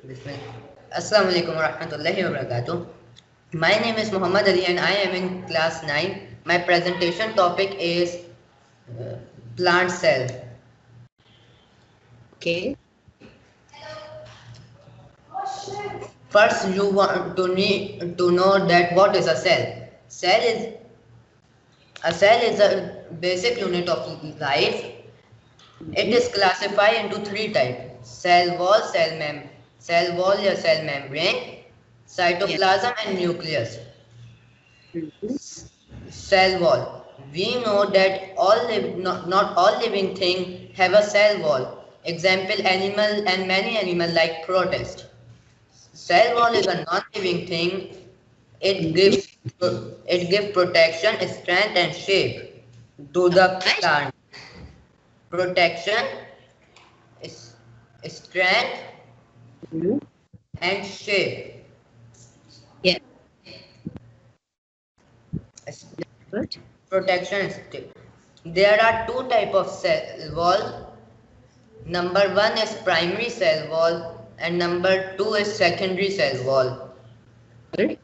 Bismillah. Assalamu alaikum warahmatullahi wabarakatuh. My name is Muhammad Ali and I am in class 9. My presentation topic is plant cell. Okay. First, you want to need to know that what is a cell. A cell is a basic unit of life. It is classified into three types: cell wall, cell wall or cell membrane, Yes. cytoplasm, and nucleus. Mhm. Cell wall. We know that not all living things have a cell wall. Example, animal and many animal like protist. Cell wall is a non-living thing. It Mhm. gives it gives protection, strength, and shape to the Right. plant. Protection, is strength, Mhm. and shape. Yes. Is- Good. Protection. There are two type of cell wall. Number one is primary cell wall, and number two is secondary cell wall. Good.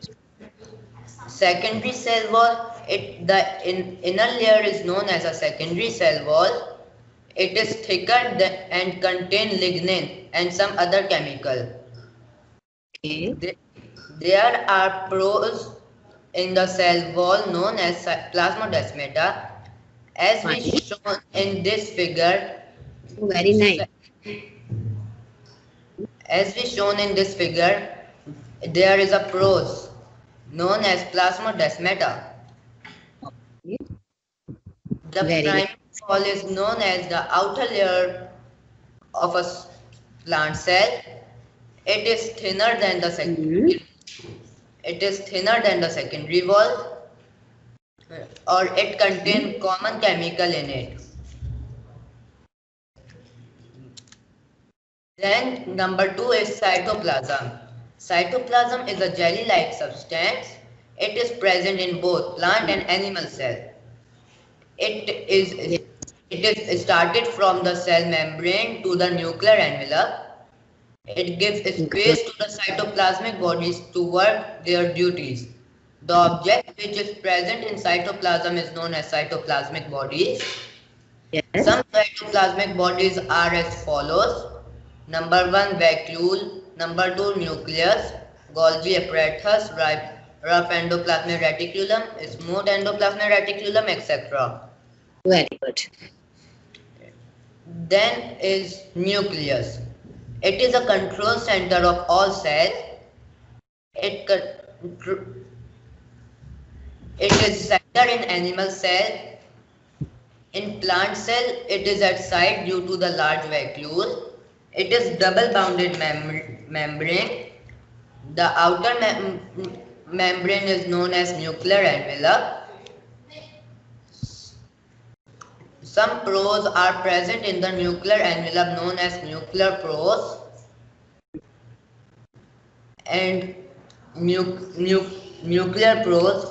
Secondary cell wall, inner layer is known as a secondary cell wall. It is thicker and contain lignin and some other chemical. Okay. The- There are pores in the cell wall known as plasmodesmata. As we Fine. shown in this figure, Oh, very nice. as we shown in this figure, there is a pores known as plasmodesmata. Okay. The Very nice. primary wall is known as the outer layer of a plant cell. It is thinner than the Mhm. secondary wall, or it Mhm. contains common chemical in it. Then number two is cytoplasm. Cytoplasm is a jelly-like substance. It is present in both plant and animal cell. It is Yes. it is started from the cell membrane to the nuclear envelope. It gives Good. space to the cytoplasmic bodies to work their duties. The object which is present in cytoplasm is known as cytoplasmic bodies. Yes. Some cytoplasmic bodies are as follows. Number one, vacuole. Number two, nucleus. Golgi apparatus, rough endoplasmic reticulum, smooth endoplasmic reticulum, etc. Very good. Then is nucleus. It is a control center of all cells. It, it is center in animal cell. In plant cell, it is at site due to the large vacuole. It is double bounded membrane. The outer membrane is known as nuclear envelope. Some pores are present in the nuclear envelope known as nuclear pores, and nuclear pores.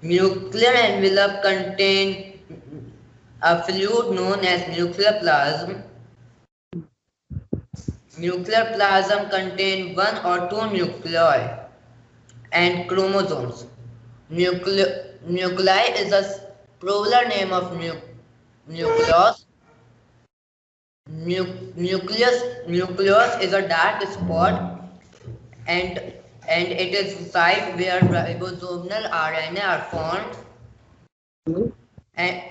Nuclear envelope contain a fluid known as nuclear plasm. Nuclear plasm contain one or two nuclei and chromosomes. Nuclei is a plural name of nucleus. Nucleus is a dark spot, and it is the site where ribosomal RNA are formed, Mhm. and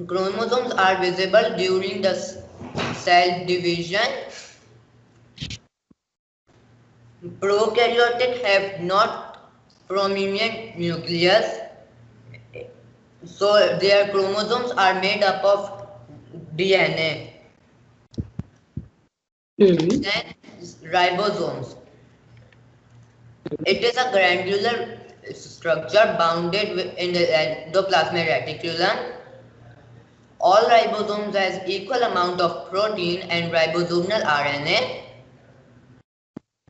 chromosomes are visible during the cell division. Prokaryotic have not prominent nucleus, so their chromosomes are made up of DNA. Mhm. Then ribosomes. It is a granular structure bounded in the endoplasmic reticulum. All ribosomes has equal amount of protein and ribosomal RNA.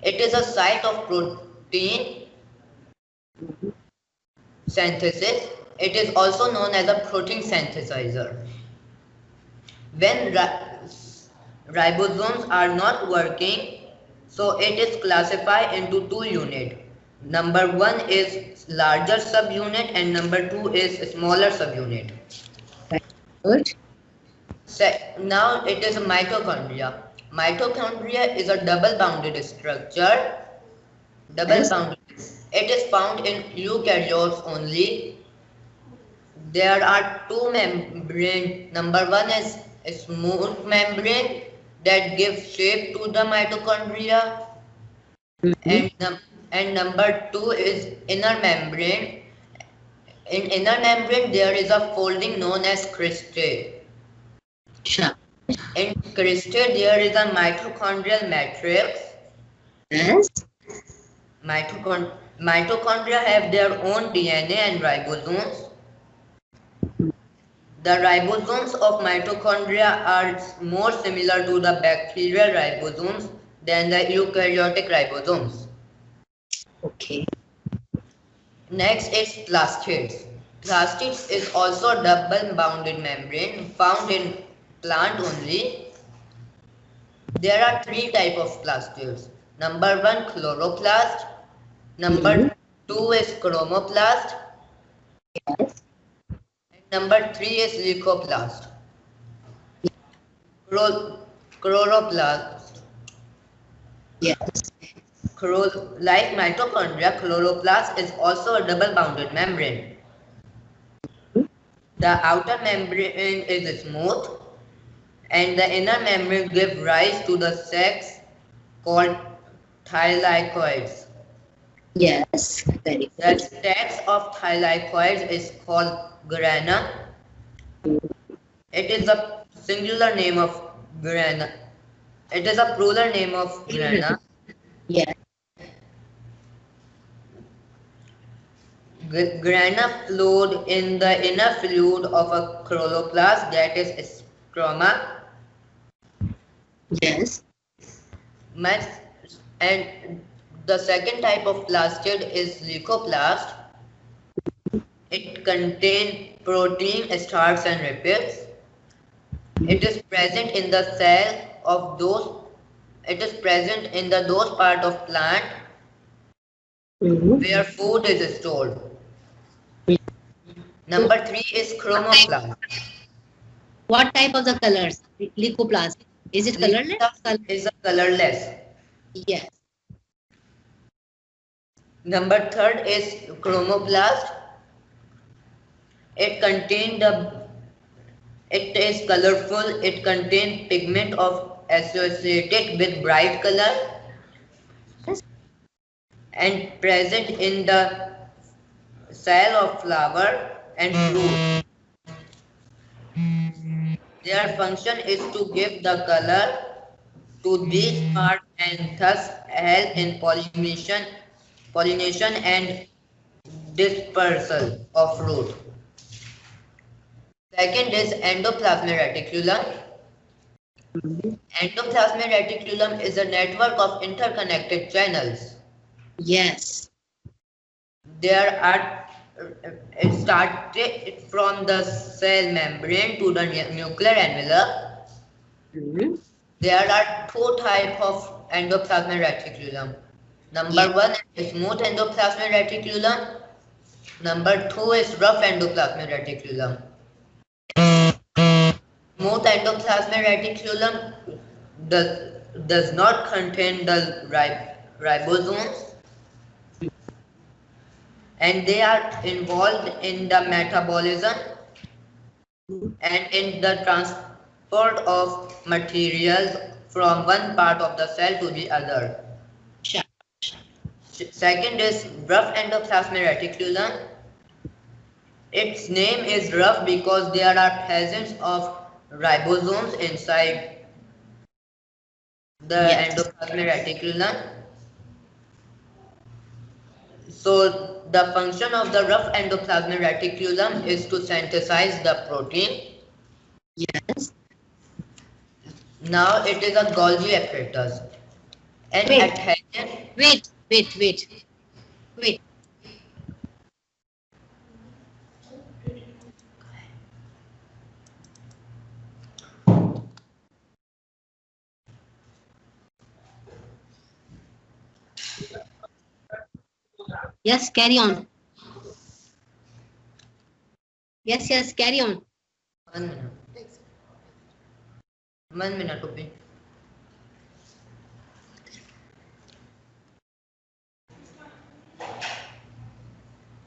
It is a site of protein synthesis. It is also known as a protein synthesizer. When ribosomes are not working, So it is classified into two units. Number one is larger subunit and number two is smaller subunit. Very good. Now it is mitochondria. Mitochondria is a double-bounded structure. Yes. Double-bounded. It is found in eukaryotes only. There are two membranes. Number one is a smooth membrane that gives shape to the mitochondria, Mhm. and number two is inner membrane. In inner membrane, there is a folding known as cristae. Sure. In cristae, there is a mitochondrial matrix. Yes. Mitochondria have their own DNA and ribosomes. The ribosomes of mitochondria are more similar to the bacterial ribosomes than the eukaryotic ribosomes. Okay. Next is plastids. Plastids is also a double-bounded membrane found in plant only. There are three types of plastids. Number one, chloroplast. Mhm. Number two is chromoplast. Yes. And number three is leucoplast. Chloroplast. Yes. Like mitochondria, chloroplast is also a double-bounded membrane. The outer membrane is smooth, and the inner membrane gives rise to the sacs called thylakoids. Yes. Very The good. sacs of thylakoids is called grana. It is a singular name of grana. It is a plural name of grana. Yes. Grana flowed in the inner fluid of a chloroplast, that is stroma. Yes. And the second type of plastid is leucoplast. It contains protein, starch, and lipids. It is present in the cell of those. It is present in those part of plant Mhm. where food is stored. So, Number three is chromoplast. what type of the colors? Leucoplast. Is it colorless? Leucoplast is a colorless. Yes. Number third is chromoplast. It contains the. It is colorful. It contains pigment of associated with bright color Yes. and present in the cell of flower and fruit. Their function is to give the color to these parts and thus help in pollination and dispersal of fruit. Second is endoplasmic reticulum. Mhm. Endoplasmic reticulum is a network of interconnected channels. Yes. There are it started from the cell membrane to the nuclear envelope. Mhm. There are two types of endoplasmic reticulum. Yes. Number one is smooth endoplasmic reticulum. Number two is rough endoplasmic reticulum. Smooth endoplasmic reticulum does not contain the ribosomes, and they are involved in the metabolism and in the transport of materials from one part of the cell to the other. Sure. Second is rough endoplasmic reticulum. Its name is rough because there are presence of ribosomes inside the Yes. endoplasmic reticulum. So the function of the rough endoplasmic reticulum is to synthesize the protein. Yes. Now it is a Golgi apparatus. An Wait. adhesion. Wait. Yes, carry on. Yes, carry on. 1 minute. 1 minute, Upi.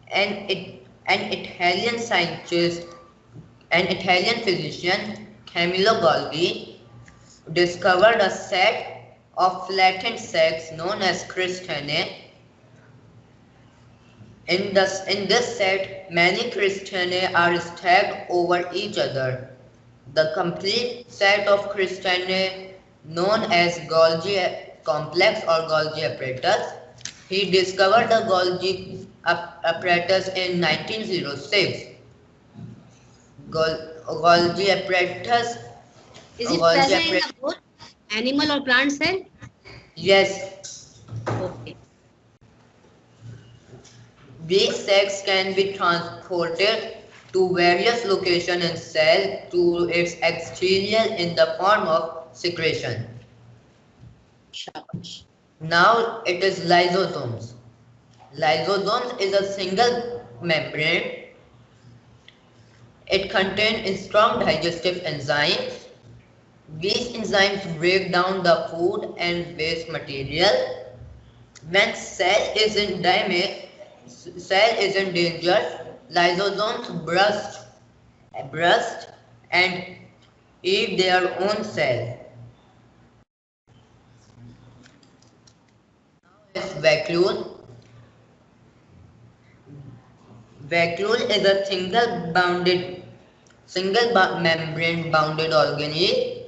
An Italian scientist, an Italian physician, Camillo Golgi, discovered a set of flattened sacs known as cristae. In this set, many cristae are stacked over each other. The complete set of cristae, known as Golgi Complex or Golgi apparatus, he discovered the Golgi apparatus in 1906. Golgi apparatus. Is it Golgi present in apparatus. the both animal or plant cell? Yes, Okay. these sacs can be transported to various locations in cell to its exterior in the form of secretion. Shabash. Now it is lysosomes. Lysosomes is a single membrane. It contains strong digestive enzymes. These enzymes break down the food and waste material. When cell is in danger, lysosomes burst and eat their own cell. It's vacuole. Vacuole is a membrane bounded organism.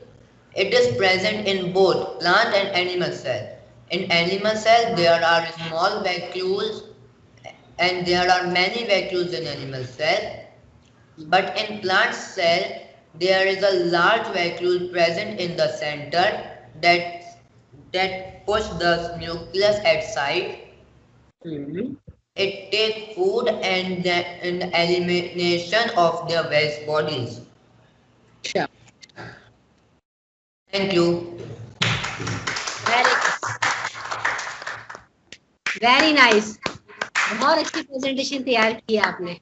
It is present in both plant and animal cell. In animal cell, there are small vacuoles and there are many vacuoles in animal cell. But in plant cell, there is a large vacuole present in the center that push the nucleus outside. Mm-hmm. It takes food and the elimination of their waste bodies. Sure. Thank you. Very nice. बहुत अच्छी presentation तैयार की आपने.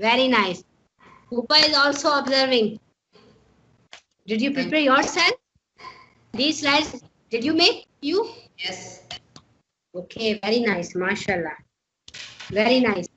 Very nice. Pupa is also observing. Did you prepare yourself? These slides, did you make you? Yes. Okay, very nice. MashaAllah. Very nice.